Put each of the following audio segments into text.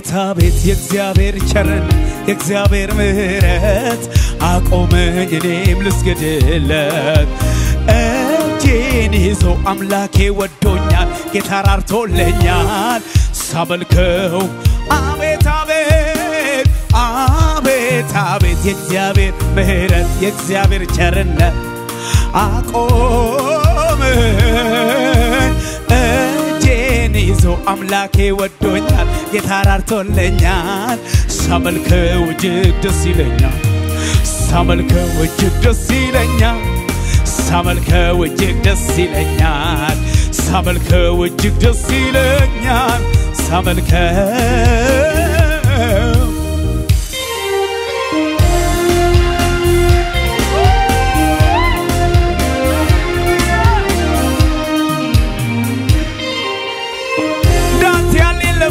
አቤት አቤት የእግዚአብሔር ቸርነት የእግዚአብሔር ምሕረት አቆመኝ እኔም ልስገድለት እጄን ይዞ አምላኬ ወዶኛል ጌታ ራርቶልኛል ሳመልከው አቤት አቤት አቤት አቤት የእግዚአብሔር ምሕረት የእግዚአብሔር ቸርነት አቆመኝ እጄን ይዞ አምላኬ ወዶኛል ጌታ ራርቶልኛል ሳመልከው እጅግ ደስ ይለኛል ሳመልከው እጅግ ደስ ይለኛል ሳመልከው እጅግ ደስ ይለኛል ሳመልከው እጅግ ደስ ይለኛል ሳመልከው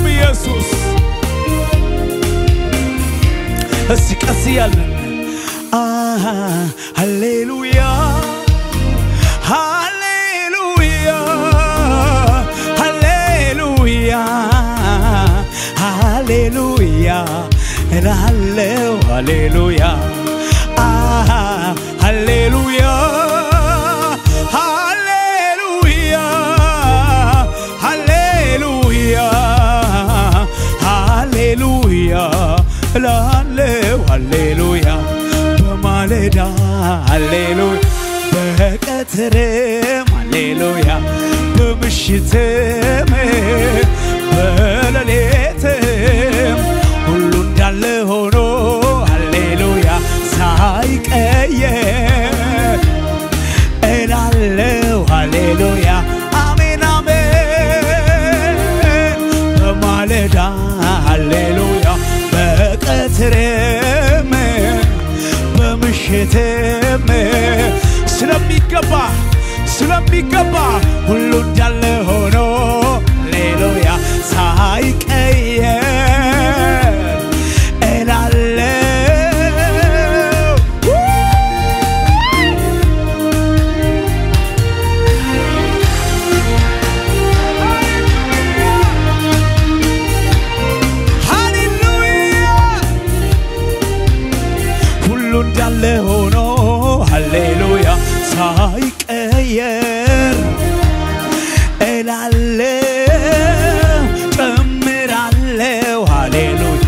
ኢየሱስ እስኪ ያለን ሃሌሉያ ሃሌሉያ ሃሌሉያ ሃሌሉያ እላለሁ ሃሌሉያ ሃሌሉያ ሃሌሉያ ሃሌሉያ ሃሌሉያ እላለሁ ሃሌሉያ በማለዳ ሃሌሉያ በቀትርም ሃሌሉያ በምሽትም በሌሊትም ሁሉ እንዳለ ሆኖ ሃሌሉያ ሳይቀየር እላለሁ ሃሌሉያ አሜን አሜን በማለዳ ሃሌሉያ በቀትርም በምሽትም ስለሚገባ ሁሉ እንዳለ ሆኖ ሃሌሉያ ሳይቀየር እላለሁ ሃሌሉያ ሁሉ እንዳለ ሆኖ ሃሌሉያ ሳይቀየር እላለሁ ጨምራለሁ ሃሌሉያ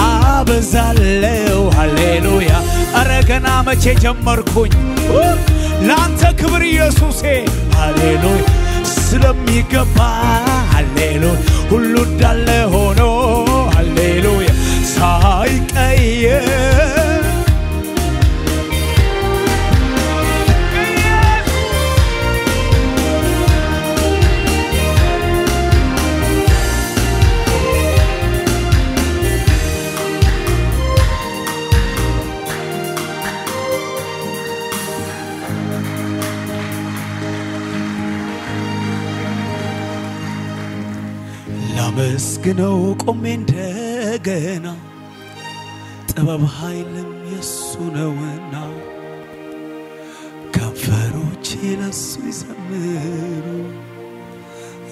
አበዛለሁ ሃሌሉያ ኧረ ገና መቼ ጀመርኩኝ ላንተ ክብር ኢየሱሴ ሃሌሉያ ስለሚገባ ሃሌሉያ ሁሉ እንዳለ ሆኖ ሃሌሉያ ሳይቀየር ላመስግነው ቆሜ እንደገና ጥበብ ኃይልም የሱ ነውና ከንፈሮቼ ለሱ ይዘምሩ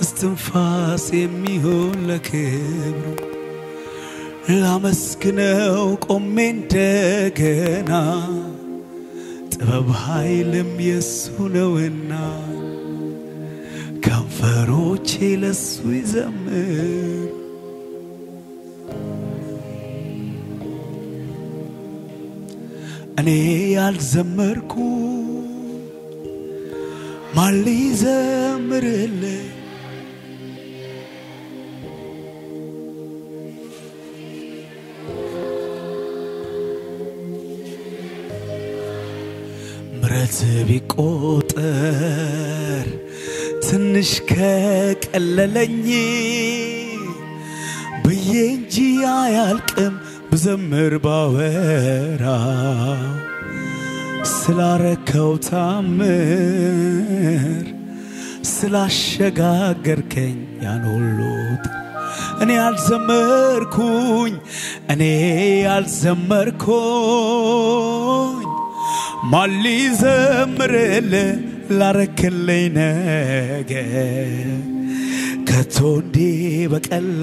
እስትንፋስ የሚሆን ለክብሩ ላመስግነው ቆሜ እንደገና ጥበብ ኃይልም የሱ ነውና ከንፈሮቼ ለሱ ይዘምሩ እኔ ያልዘመርኩ ማን ሊዘምርልህ ምሕረት ቢቆጠር ትንሽ ከቀለለኝ ብዬ እንጂ አያልቅም ብዘምር ባወራ ስላረከው ታምር ስላሸጋገርከኝ ያን ሁሉ እኔ ያልዘመርኩኝ ማን ሊዘምርልህ ላረክልኝ ነገር ከቶ እንዲህ በቀላል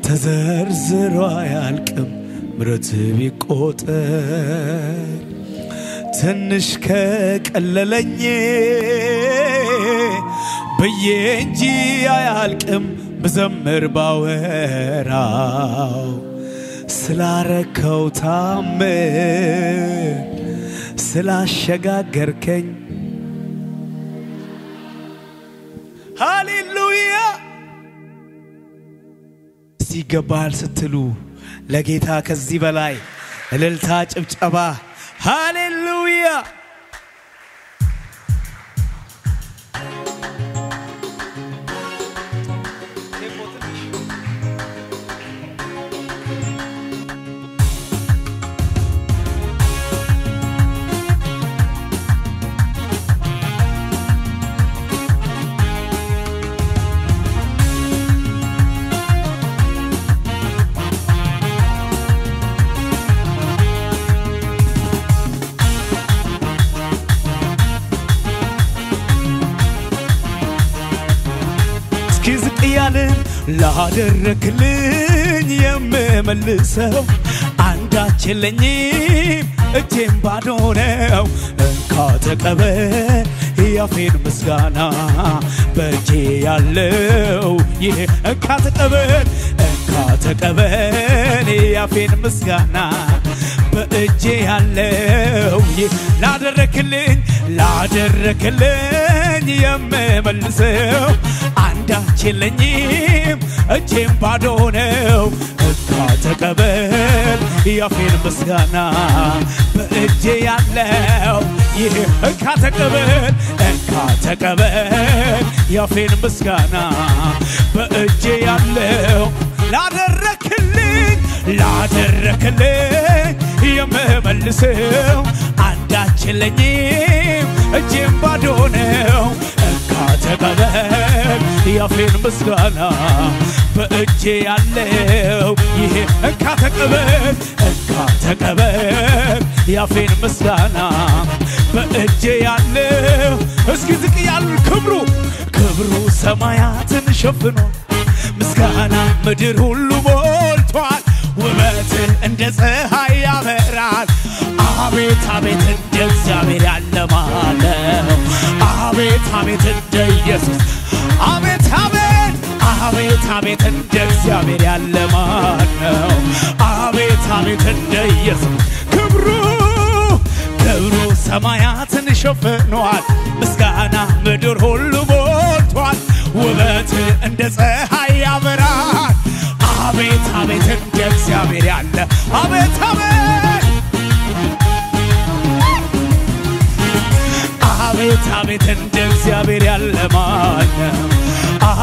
ተዘርዝሮ አያልቅም ምሕረት ቢቆጠር ትንሽ ከቀለለኝ ብዬ እንጂ አያልቅም ብዘምር ባወራው ስላረከው ታምር ስላሸጋገርከኝ ሃሌሉያ ሲገባል ስትሉ ለጌታ ከዚህ በላይ እልልታ ጭብጨባ ሃሌሉያ ላደረክልኝ የምመልሰው አንዳች የለኝም እጄም ባዶ ነው እንካ ተቀበል ያፌን ምስጋና በእጄ ያለው ይሄ እንካ ተቀበል ያፌን ምስጋና በእጄ ያለው ይሄ ላደረክልኝ የምመልሰው አንዳች የለኝም እጄም ባዶ ነው እንካ ተቀበል ያፌን ምስጋና በእጄ ያለው ይሄ እንካ ተቀበል ያፌን ምስጋና በእጄ ያለው ላደረክልኝ የምመልሰው አንዳች የለኝም እጄም ባዶ ነው እንካ ተቀበል ያፌን ምስጋና በእጄ ያለው ይሄ እንካ ተቀበል ያፌን ምስጋና በእጄ ያለው እስኪ ዝቅ ያሉ ክብሩ ሰማያትን ሸፍኗል ምስጋና ምድር ሁሉ ሞልቷል ውበት እንደ ፀሐይ ያበራል አቤት አቤት እንደ እግዚአብሔር ያለ ማነው አቤት አቤት እንደ ኢየሱስ አቤት አቤት አቤት አቤት እንደ እግዚአብሔር ያለ ማነው አቤት አቤት እንደ ኢየሱስ ክብሩ ሰማያትን ሸፍኗል ምስጋና ምድር ሁሉ ሞልቷል ውበት እንደ ፀሐይ ያበራል አቤት አቤት እንደ እግዚአብሔር ያለ አቤት አቤት አቤት እንደ እግዚአብሔር ያለ ማነው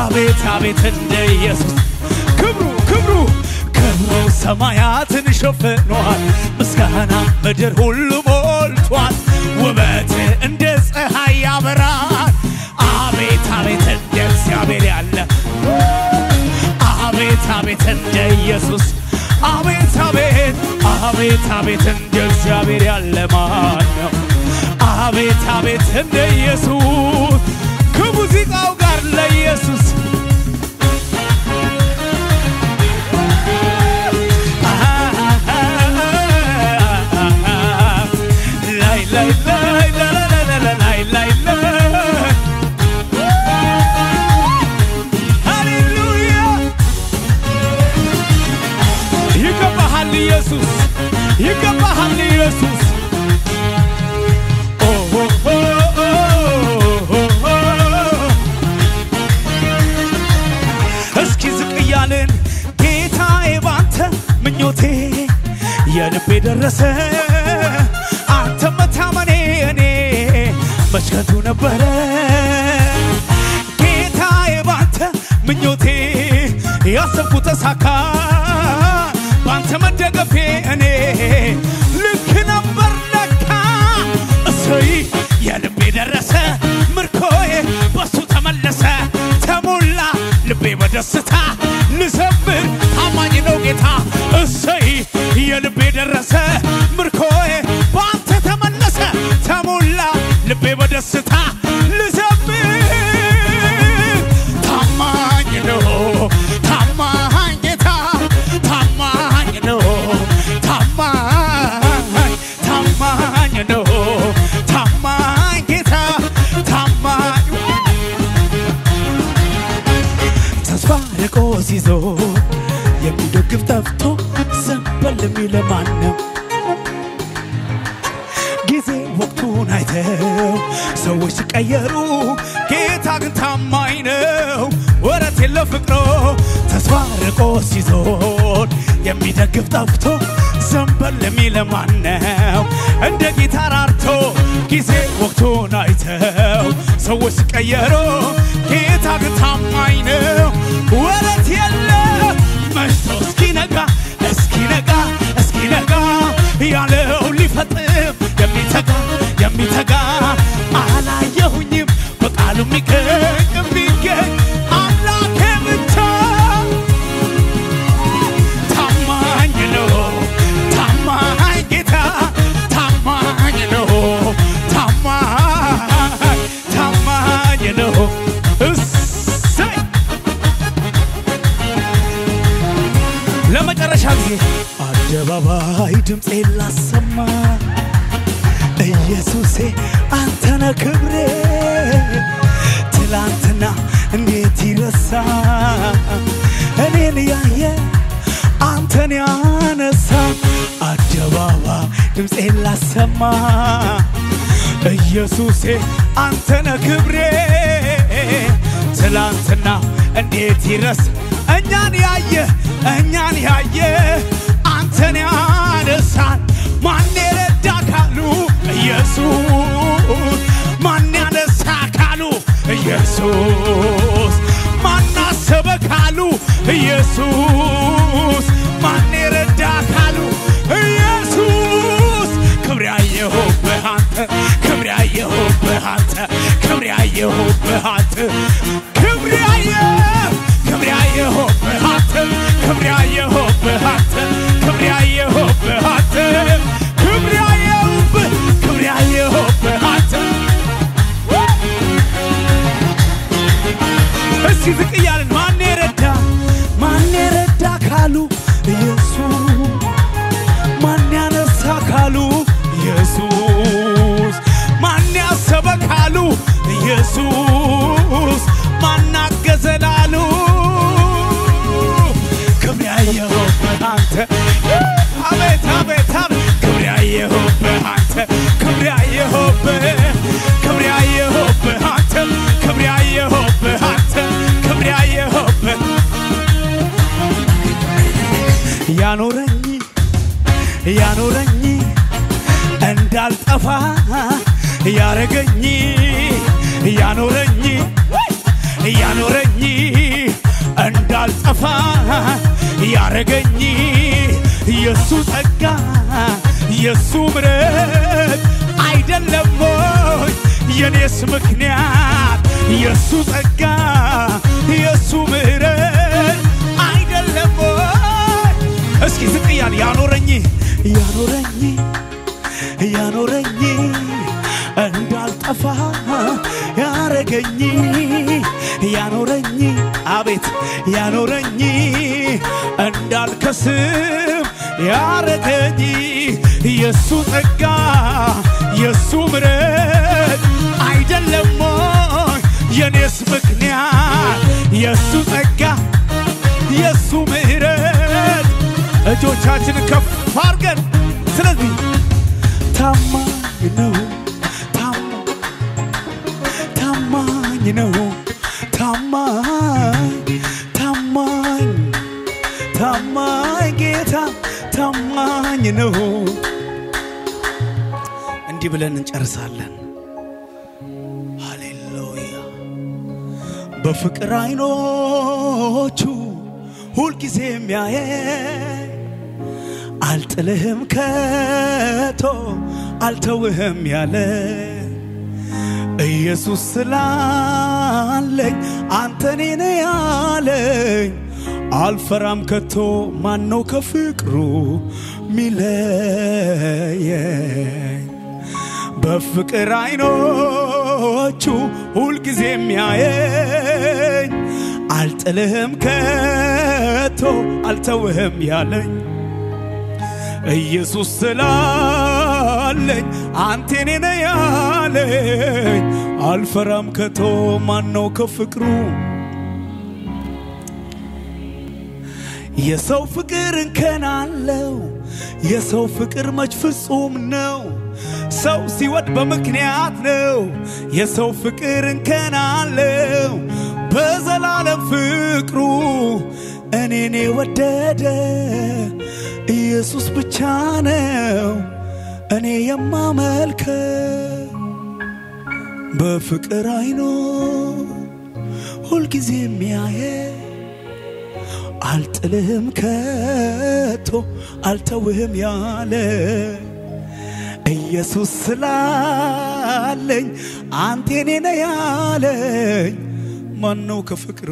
አቤት አቤት እንደ ኢየሱስ ክብሩ ሰማያትን ሸፍኗል ምስጋና ምድር ሁሉ ሞልቷል ውበት እንደ ፀሐይ ያበራል አቤት አቤት እንደ እግዚአብሔር ያለ አቤት አቤት እንደ ኢየሱስ አቤት አቤት እንደ እግዚአብሔር ያለ ማነው አቤት አቤት እንደ ኢየሱስ ከሙዚቃው ጋር ለኢየሱስ ይገባሃል ኢየሱስ እስኪ ዝቅ እያልን ጌታዬ ባንተ ምኞቴ የልቤ ደረሰ አንተ መታመኔ እኔ መሽከቱ ነበረ ጌታዬ ባንተ ምኞቴ ያሰብኩት ተሳካ ባንተ መደገፌ እኔ ልክ ነበር ለካ እሰይ የልቤ ደረሰ ምርኮዬ በሱ ተመለሰ ተሞላ ልቤ በደስታ ልዘምር ታማኝ ነው ጌታ እሰይ የልቤ ደረሰ ምርኮዬ ባንተ ተመለሰ ተሞላ ልቤ በደስታ ልዘምር ታማኝ ነው ታማኝ ጌታ ተስፋርቆ ሲዞር የሚደግፍ ጠፍቶ ዘንበል የሚል ማነው ጊዜ ወቅቱን አይተው ሰዎች ሲቀየሩ ጌታ ግን ታማኝ ነው ወረት የለው ፍቅሩ ተስፋርቆ ሲዞር የሚደግፍ ጠፍቶ ዘንበል የሚል ማነው እንደ ጌታ ራርቶ ጊዜ ወቅቱን አይተው ሰዎች ሲቀየሩ ጌታ ግን ታማኝ ነው ወረት የለው መሽቶ እስኪነጋ ያለው ሊፈጥም የሚተጋ አላየሁኝም በቃሉ የሚገኝ አምላኬ ብቻ ታማኝ ነው ታማኝ ጌታ ታማኝ ነው ታማኝ ነው እሰይ ለመጨረሻ ጊዜ አደባባይ ድምፄን ላሰማ ኢየሱሴ አንተነ ክብሬ ትላንትና እንዴት ይረሳ እኔን ያየ አንተን ያነሳ አደባባይ ድምፄን ላሰማ ኢየሱሴ አንተነ ክብሬ ትላንትና እንዴት ይረሳ እኛን ያየ አንተን ያነሳን ማን ረዳ ካሉ ኢየሱስ ማን ያነሳ ካሉ ኢየሱስ ማን አሰበ ካሉ ኢየሱስ ማን ረዳ ካሉ ኢየሱስ ክብሬያየሁብህ አንተ ክብሬያየሁብህ አንተ ክብሬያየሁብህ አንተ ክብሬያየሁብህ አንተ ክብሬያየሁብህ አንተ ክብሬያየሁብህ አንተ ክብሬያየሁብህ አንተ እስኪ ዝቅ እያልን ማን ረዳ ካሉ ኢየሱስ ማን ያነሳ ካሉ ኢየሱስ ማን ያሰበ ካሉ ኢየሱስ ማን አገዘ ላሉ ክብሬያየሁብህ አንተ አቤት ክብሬያየሁብህ አንተ ክብሬያየሁብህ አንተ ክብሬያየሁብህ አንተ ክብሬያየሁብህ ያኖረኝ እንዳልጠፋ ያረገኝ ያኖረኝ እንዳልጠፋ ያረገኝ ኢየሱ ጸጋ ኢየሱ ምሕረት አይደለም ወይ የኔስ ምክንያት ኢየሱ ጸጋ ኢየሱ ምሕረት አይደለም ወይ እስኪ ዝቅ እያል ያኖረኝ እንዳልጠፋ ያረገኝ አቤት ያኖረኝ እንዳልከስም ያረገኝ ኢየሱ ጸጋ ኢየሱ ምሕረት አይደለም ወይ የኔስ ምክንያት ኢየሱ ጸጋ ኢየሱ ምሕረት እጆቻችንን ከፍ አድርገን ስለዚህ ታማኝ ነው ታማኝ ጌታ ታማኝ ነው እንዲህ ብለን እንጨርሳለን ሃሌሉያ በፍቅር አይኖቹ ሁልጊዜ የሚያየኝ አልጥልህም ከቶ አልተውህም ያለ ኢየሱስ ስላለኝ አንተኔ ነህ ያለኝ አልፈራም ከቶ ማነው ከፍቅሩ ሚለየኝ በፍቅር አይኖቹ ሁልጊዜ የሚያየኝ አልጥልህም ከቶ አልተውህም ያለኝ ኢየሱስ ስላለኝ አንተኔ ነህ ያለኝ አልፈራም ከቶ ማነው ከፍቅሩ የሰው ፍቅር እንከን አለው የሰው ፍቅር መች ፍጹም ነው ሰው ሲወድ በምክንያት ነው የሰው ፍቅር እንከን አለው በዘላለም ፍቅሩ እኔን ወደደ ኢየሱስ ብቻ ነው እኔ የማመልከው በፍቅር አይኑ ሁሉ ጊዜ የሚያየ አልጥልህም ከቶ አልተውህም ያለ ኢየሱስ ስላለኝ አንተ እኔ ነህ ያለኝ ማነው ከፍቅሩ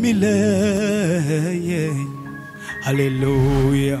ሚለየኝ ሃሌሉያ